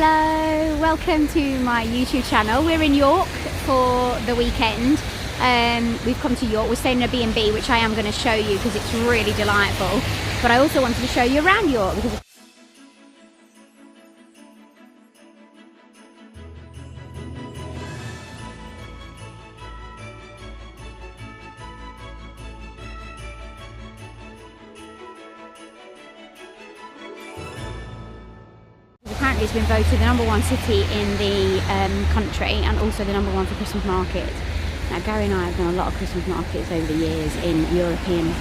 Hello, welcome to my YouTube channel. We're in York for the weekend. We've come to York. We're staying in a B&B, which I am going to show you because it's really delightful. But I also wanted to show you around York because apparently it's been voted the #1 city in the country and also the #1 for Christmas markets. Now Gary and I have done a lot of Christmas markets over the years in European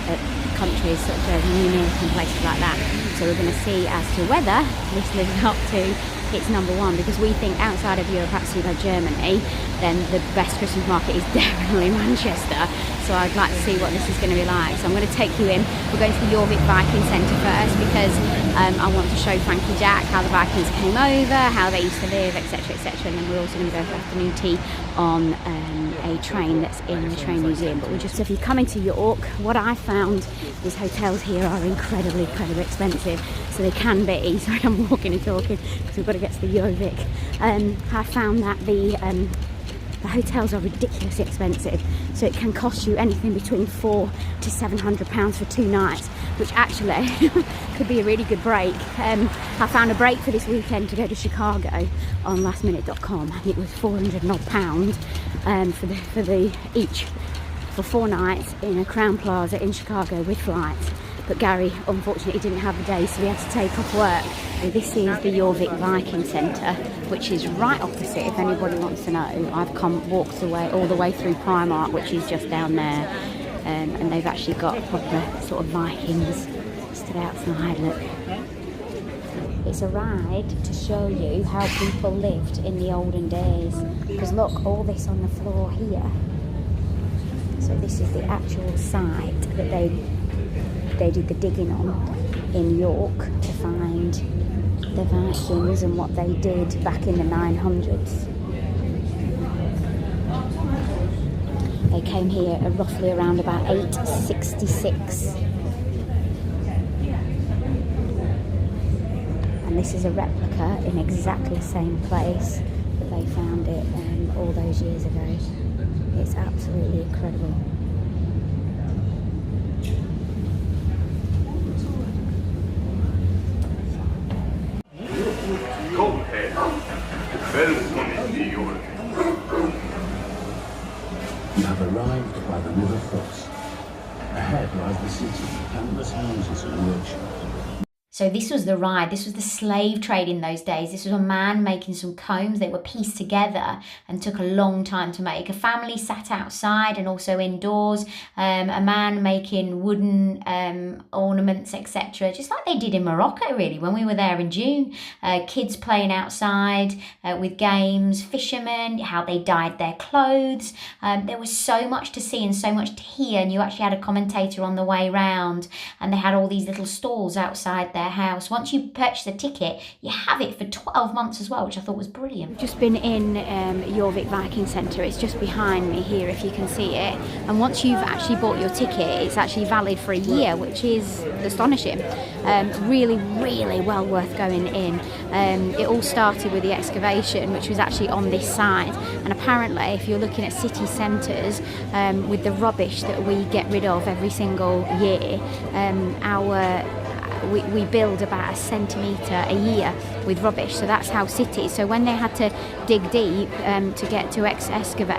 countries such as Munich and places like that. So we're going to see as to whether this lives up to its #1, because we think outside of Europe, actually by Germany, then the best Christmas market is definitely Manchester. So I'd like to see what this is going to be like. So I'm going to take you in. We're going to the Jorvik Viking Centre first because I want to show Frankie Jack how the Vikings came over, how they used to live, etc, etc. And then we're also going to go for afternoon tea on a train that's in the train museum. But so if you're coming to York, what I found is hotels here are incredibly expensive. So they can be, sorry I'm walking and talking because we've got to get to the Jorvik. I found that the hotels are ridiculously expensive, so it can cost you anything between £400 to £700 for 2 nights, which actually could be a really good break. I found a break for this weekend to go to Chicago on lastminute.com, and it was £400 odd for 4 nights in a Crown Plaza in Chicago with flights. But Gary unfortunately didn't have the day, so we had to take off work. And this is the Jorvik Viking Centre, which is right opposite, if anybody wants to know. I've walked all the way through Primark, which is just down there, and they've actually got proper sort of Vikings stood outside, look. It's a ride to show you how people lived in the olden days, because look, all this on the floor here. So this is the actual site that they did the digging on in York to find the Vikings and what they did back in the 900s. They came here roughly around about 866. And this is a replica in exactly the same place that they found it all those years ago. It's absolutely incredible. You have arrived by the river Foss. Ahead lies the city, canvas houses and workshops. So this was the ride, this was the slave trade in those days. This was a man making some combs. They were pieced together and took a long time to make. A family sat outside and also indoors. A man making wooden ornaments, etc. Just like they did in Morocco, really, when we were there in June. Kids playing outside with games, fishermen, how they dyed their clothes. There was so much to see and so much to hear. And you actually had a commentator on the way round. And they had all these little stalls outside their house. Once you purchase a ticket, you have it for 12 months as well, which I thought was brilliant. We've just been in Jorvik Viking Centre. It's just behind me here if you can see it, and once you've actually bought your ticket, it's actually valid for a year, which is astonishing. Really well worth going in. It all started with the excavation, which was actually on this side, and apparently if you're looking at city centres, with the rubbish that we get rid of every single year, we build about 1 centimetre a year with rubbish. So that's how cities, so when they had to dig deep to get to excavate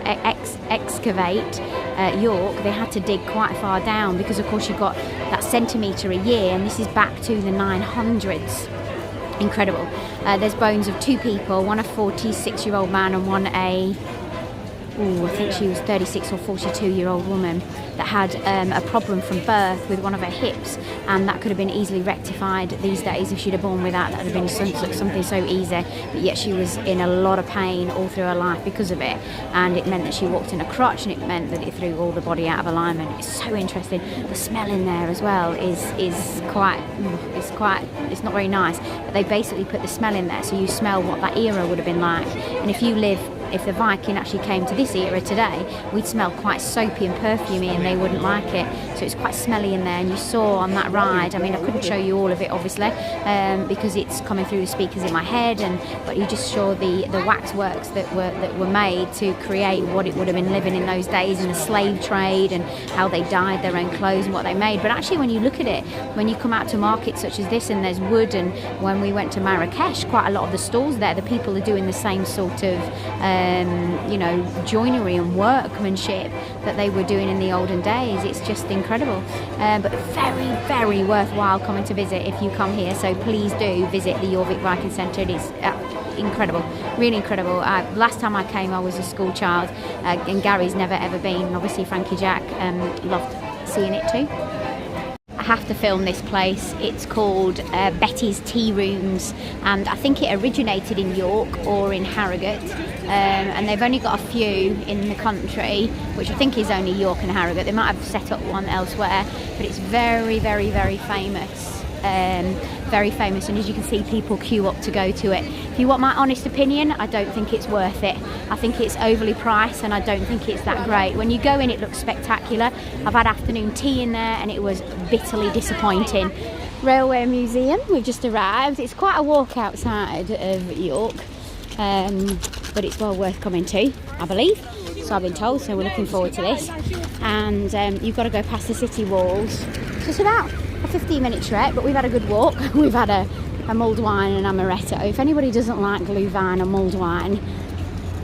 York, they had to dig quite far down, because of course you've got that centimetre a year, and this is back to the 900s. Incredible. There's bones of 2 people, one a 46-year-old man and one I think she was 36 or 42-year-old woman that had a problem from birth with one of her hips, and that could have been easily rectified these days if she'd have born without. That would have been something so easy, but yet she was in a lot of pain all through her life because of it, and it meant that she walked in a crutch, and it meant that it threw all the body out of alignment. It's so interesting. The smell in there as well is it's not very nice, but they basically put the smell in there so you smell what that era would have been like. And if you live if the Viking actually came to this era today, we'd smell quite soapy and perfumey, and they wouldn't like it. So it's quite smelly in there. And you saw on that ride, I mean, I couldn't show you all of it obviously, because it's coming through the speakers in my head, but you just saw the waxworks that were made to create what it would have been living in those days in the slave trade, and how they dyed their own clothes and what they made. But actually, when you look at it, when you come out to markets such as this and there's wood, and when we went to Marrakesh, quite a lot of the stalls there, the people are doing the same sort of joinery and workmanship that they were doing in the olden days. It's just incredible, but very, very worthwhile coming to visit if you come here. So please do visit the Jorvik Viking Centre. It is incredible, really incredible. Last time I came, I was a school child, and Gary's never ever been, and obviously Frankie Jack loved seeing it too. I have to film this place. It's called Betty's Tea Rooms, and I think it originated in York or in Harrogate, and they've only got a few in the country, which I think is only York and Harrogate. They might have set up one elsewhere, but it's very, very, very famous. Very famous, and as you can see, people queue up to go to it. If you want my honest opinion, I don't think it's worth it. I think it's overly priced, and I don't think it's that great. When you go in, it looks spectacular. I've had afternoon tea in there, and it was bitterly disappointing. Railway Museum, we've just arrived. It's quite a walk outside of York, but it's well worth coming to, I believe. So I've been told, so we're looking forward to this. And you've got to go past the city walls. Just about a 15-minute trek, but we've had a good walk. We've had a mulled wine and amaretto. If anybody doesn't like glühwein or mulled wine,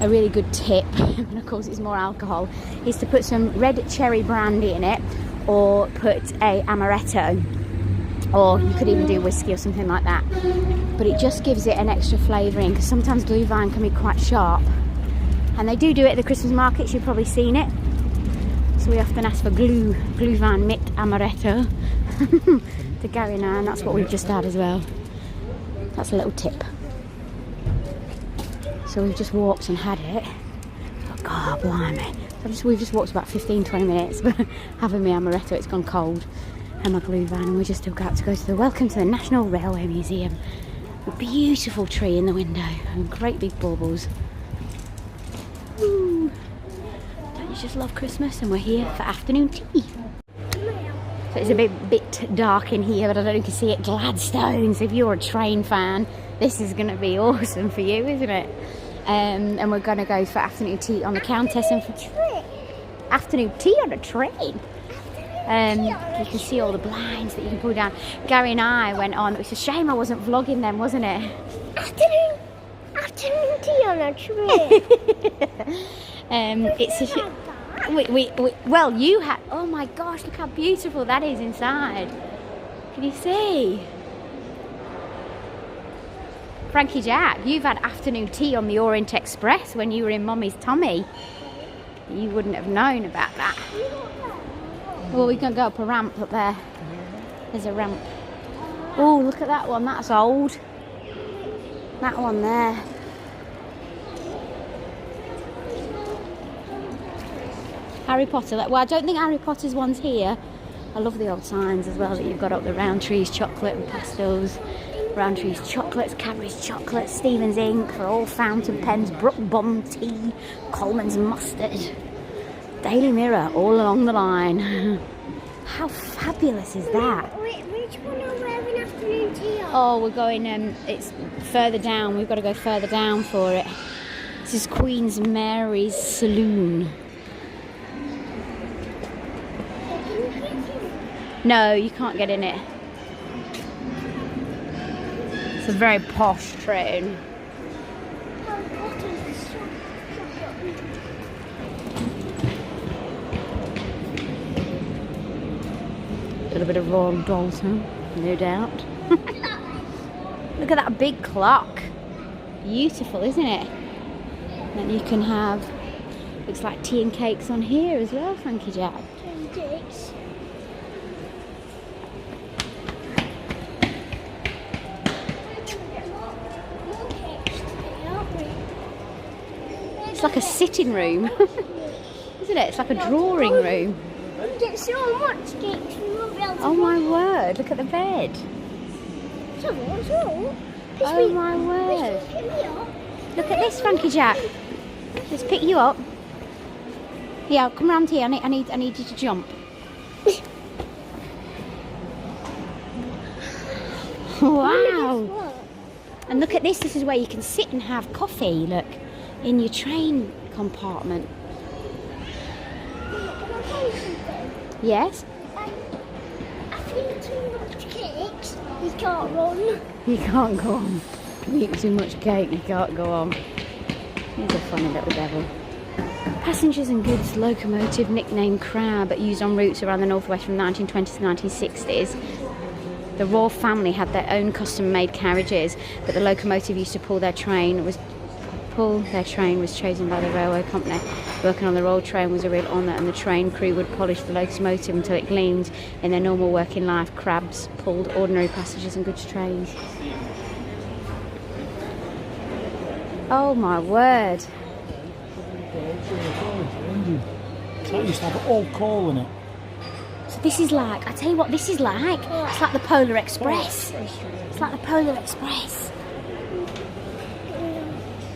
a really good tip, and of course it's more alcohol, is to put some red cherry brandy in it, or put a amaretto, or you could even do whiskey or something like that. But it just gives it an extra flavouring, because sometimes glühwein can be quite sharp, and they do it at the Christmas markets. You've probably seen it. So we often ask for glühwein mit amaretto to Gary and I, and that's what we've just had as well. That's a little tip. So we've just walked and had it. Oh God, blimey. We've just walked about 15-20 minutes having my amaretto. It's gone cold, and my glühwein, and we're just about to go to the Welcome to the National Railway Museum. A beautiful tree in the window and great big baubles. Woo. Don't you just love Christmas? And we're here for afternoon tea. So it's a bit dark in here, but I don't know if you can see it. Gladstones. If you're a train fan, this is going to be awesome for you, isn't it? And we're going to go for afternoon tea on the Countess and for afternoon tea on a train. You can see all the blinds that you can pull down. Gary and I went on. It's a shame I wasn't vlogging them, wasn't it? Afternoon tea on a train. It's a well, you had. Oh my gosh! Look how beautiful that is inside. Can you see? Frankie Jack, you've had afternoon tea on the Orient Express when you were in Mummy's tummy. You wouldn't have known about that. Well, we can go up a ramp up there. There's a ramp. Oh, look at that one. That's old. That one there. Harry Potter. Well, I don't think Harry Potter's one's here. I love the old signs as well that you've got up the Rowntree's chocolate and pastels. Rowntree's chocolates, Cadbury's chocolates, Stevens ink for all fountain pens, Brook Bond tea, Coleman's mustard, Daily Mirror all along the line. How fabulous is that? Which one are we having afternoon tea on? Oh, we're going, it's further down. We've got to go further down for it. This is Queen's Mary's Saloon. No, you can't get in it. It's a very posh train. A little bit of Royal Dalton, no doubt. Look at that big clock. Beautiful, isn't it? And you can have, looks like tea and cakes on here as well, Frankie Jack. Cakes. It's like a sitting room, isn't it? It's like a drawing room. We get so much cakes, we won't be able to. Oh my word, look at the bed. So. Oh my word. Look at this, Frankie Jack. Let's pick you up. Yeah, come round here. I need you to jump. Wow. And look at this. This is where you can sit and have coffee. Look, in your train compartment. Can I tell you something? Yes. After you eat too much cakes, you can't run. You can't go on. You eat too much cake. You can't go on. He's a funny little devil. Passengers and goods locomotive nicknamed Crab, used on routes around the northwest from the 1920s to 1960s. The royal family had their own custom-made carriages, but the locomotive used to pull their train was chosen by the railway company. Working on the royal train was a real honour, and the train crew would polish the locomotive until it gleamed. In their normal working life, Crabs pulled ordinary passengers and goods trains. Oh my word! That used to have all coal in it. So this is like, I tell you what this is like. It's like the Polar Express. It's like the Polar Express.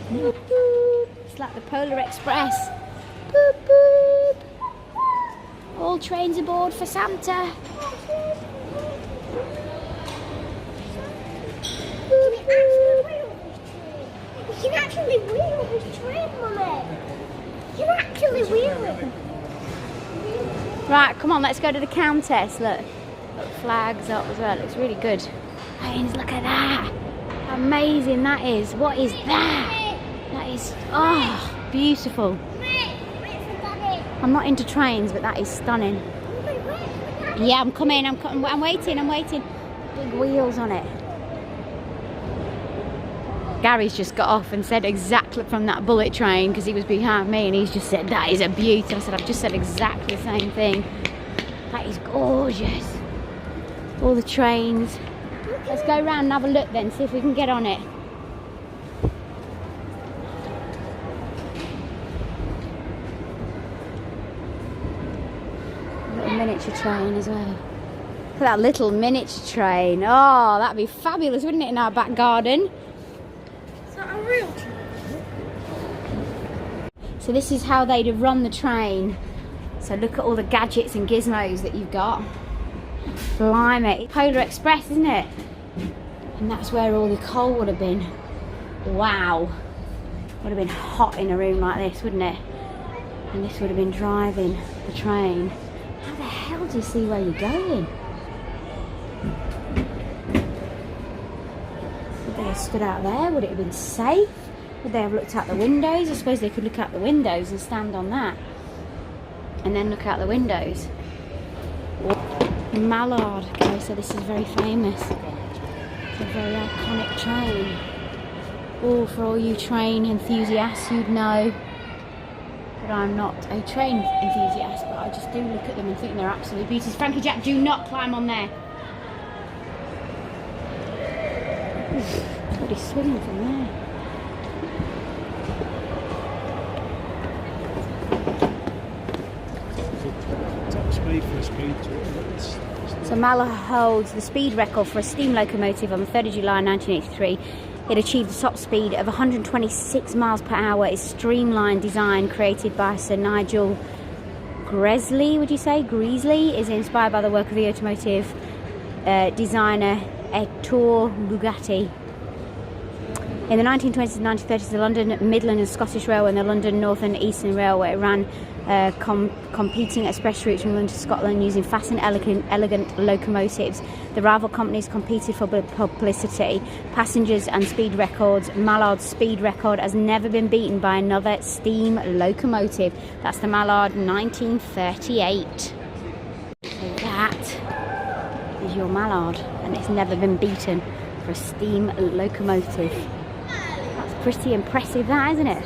Boop, boop. It's like the Polar Express. Boop, boop. All trains aboard for Santa. Boop, boop. You can actually wheel this train, Mummy. You can actually wheel it. Right, come on, let's go to the Countess. Look, flags up as well. It's really good. Haynes, look at that. How amazing that is. What is that? That is, oh, beautiful. Wait for Daddy. I'm not into trains, but that is stunning. Wait for Daddy. Yeah, I'm coming. I'm waiting. Big wheels on it. Gary's just got off and said exactly from that bullet train, because he was behind me, and he's just said that is a beauty. I said I've just said exactly the same thing. That is gorgeous. All the trains. Let's go round and have a look then, see if we can get on it. Little miniature train as well. Look at that little miniature train. Oh, that'd be fabulous, wouldn't it, in our back garden? So this is how they'd have run the train. So look at all the gadgets and gizmos that you've got. Blimey. Polar Express, isn't it? And that's where all the coal would have been. Wow. Would have been hot in a room like this, wouldn't it? And this would have been driving the train. How the hell do you see where you're going? Would they have stood out there? Would it have been safe? Would they have looked out the windows? I suppose they could look out the windows and stand on that. And then look out the windows. Mallard. Okay, so this is very famous. It's a very iconic train. Oh, for all you train enthusiasts, you'd know that I'm not a train enthusiast, but I just do look at them and think they're absolute beauties. Frankie Jack, do not climb on there. Somebody's swimming from there. So Mallard holds the speed record for a steam locomotive on the 3rd of July 1983. It achieved a top speed of 126 miles per hour. Its streamlined design, created by Sir Nigel Gresley, Greasley, is inspired by the work of the automotive designer Ettore Bugatti. In the 1920s and 1930s, the London Midland and Scottish Railway and the London Northern Eastern Railway ran competing express routes from London to Scotland using fast and elegant locomotives. The rival companies competed for publicity, passengers and speed records. Mallard's speed record has never been beaten by another steam locomotive. That's the Mallard 1938. So that is your Mallard, and it's never been beaten for a steam locomotive. That's pretty impressive, that, isn't it?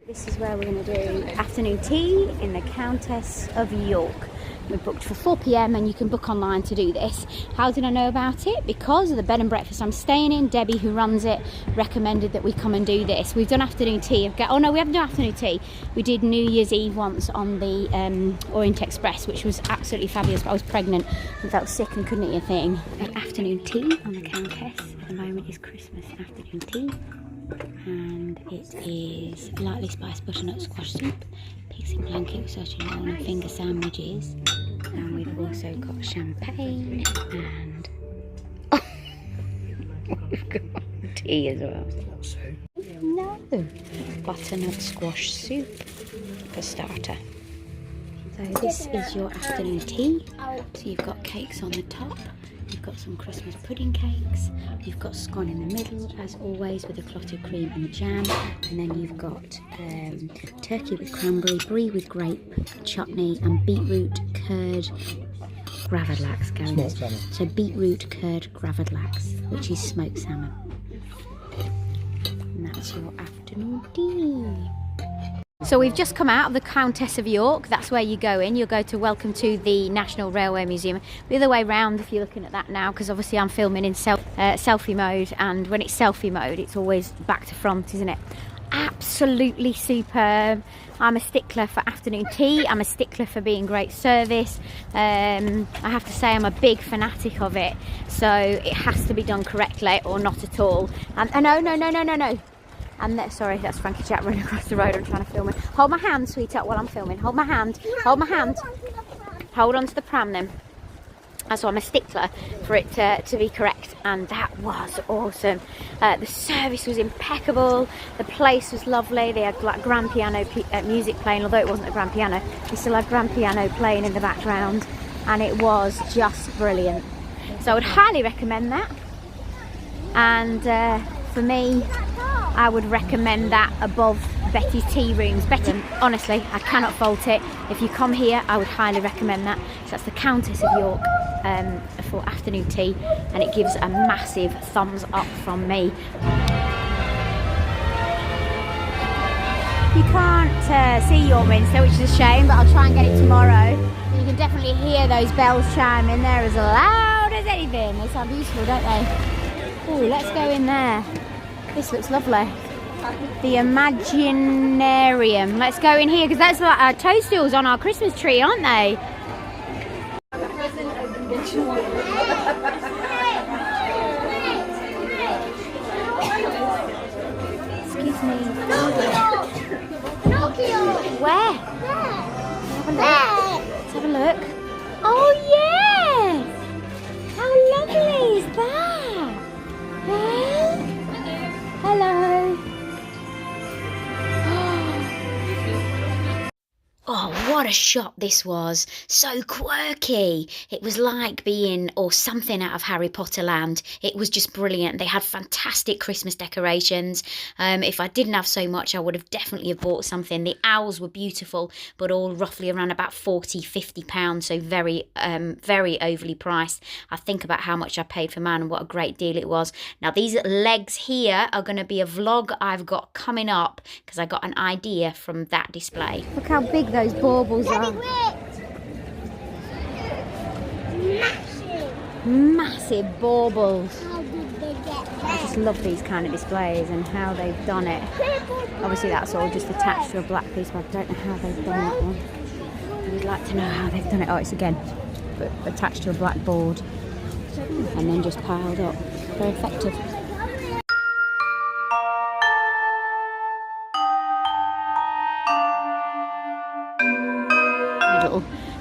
This is where we're going to do afternoon tea in the Countess of York. We booked for 4 p.m. and you can book online to do this. How did I know about it? Because of the bed and breakfast I'm staying in. Debbie, who runs it, recommended that we come and do this. We've done afternoon tea. Oh no, we haven't done afternoon tea. We did New Year's Eve once on the Orient Express, which was absolutely fabulous, but I was pregnant and felt sick and couldn't eat a thing. Afternoon tea on the Countess. At the moment is Christmas afternoon tea. And it is lightly spiced butternut squash soup, pigs in blanket with sausage roll and finger sandwiches. And we've also got champagne and we've got tea as well. No, butternut squash soup for starter. So this is your afternoon tea. So you've got cakes on the top. You've got some Christmas pudding cakes, you've got scone in the middle as always with a clotted cream and jam, and then you've got turkey with cranberry, brie with grape, chutney and beetroot curd gravlax going in. So beetroot curd gravlax, which is smoked salmon. And that's your afternoon tea. So we've just come out of the Countess of York. That's where you go in. You'll go to Welcome to the National Railway Museum. The other way round if you're looking at that now, because obviously I'm filming in selfie mode, and when it's selfie mode it's always back to front, isn't it? Absolutely superb. I'm a stickler for afternoon tea. I'm a stickler for being great service. I have to say I'm a big fanatic of it. So it has to be done correctly or not at all. And no. And sorry, that's Frankie Jack running across the road. I'm trying to film it. Hold my hand, sweetheart, while I'm filming. Hold my hand. Hold my hand. Hold on to the pram then. So I'm a stickler for it to be correct, and that was awesome. The service was impeccable. The place was lovely. They had like grand piano music playing, although it wasn't a grand piano. They still had grand piano playing in the background, and it was just brilliant. So I would highly recommend that. And for me, I would recommend that above Betty's Tea Rooms. Betty, honestly, I cannot fault it. If you come here, I would highly recommend that. So that's the Countess of York for afternoon tea, and it gives a massive thumbs up from me. You can't see York Minster, which is a shame, but I'll try and get it tomorrow. You can definitely hear those bells chime in there as loud as anything. They sound beautiful, don't they? Oh, let's go in there. This looks lovely. The Imaginarium. Let's go in here, because that's like our toadstools on our Christmas tree, aren't they? Excuse me. Where? Let's have a look. Oh yes! How lovely is that? Hello. Oh, what a shop this was. So quirky. It was like being, or something out of Harry Potter land. It was just brilliant. They had fantastic Christmas decorations. If I didn't have so much, I would have definitely have bought something. The owls were beautiful, but all roughly around about £40–50. So very, very overly priced. I think about how much I paid for mine and what a great deal it was. Now, these legs here are going to be a vlog I've got coming up, because I got an idea from that display. Look how big those baubles are. Massive baubles. How did they get there? I just love these kind of displays and how they've done it. Obviously that's all just attached to a black piece, but I don't know how they've done that one. I would like to know how they've done it. Oh, it's again but attached to a black board and then just piled up. Very effective.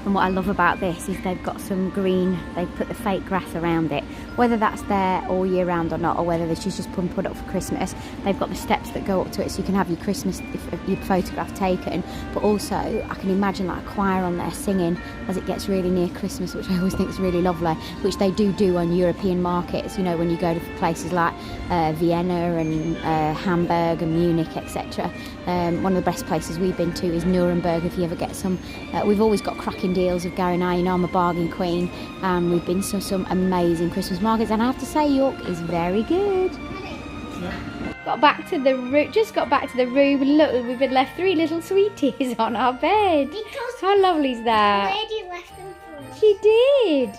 And what I love about this is they've got some green, they've put the fake grass around it. Whether that's there all year round or not, or whether she's just put up for Christmas, they've got the steps that go up to it so you can have your Christmas, your photograph taken. But also, I can imagine like a choir on there singing as it gets really near Christmas, which I always think is really lovely, which they do on European markets, you know, when you go to places like Vienna and Hamburg and Munich, etc. One of the best places we've been to is Nuremberg, if you ever get some. We've always got cracking deals with Gary and I, you know I'm a bargain queen. We've been to some amazing Christmas markets, and I have to say York is very good. Got back to the room, just got back to the room, and look, we've been left 3 little sweeties on our bed. Because how lovely is that? the lady left them She did.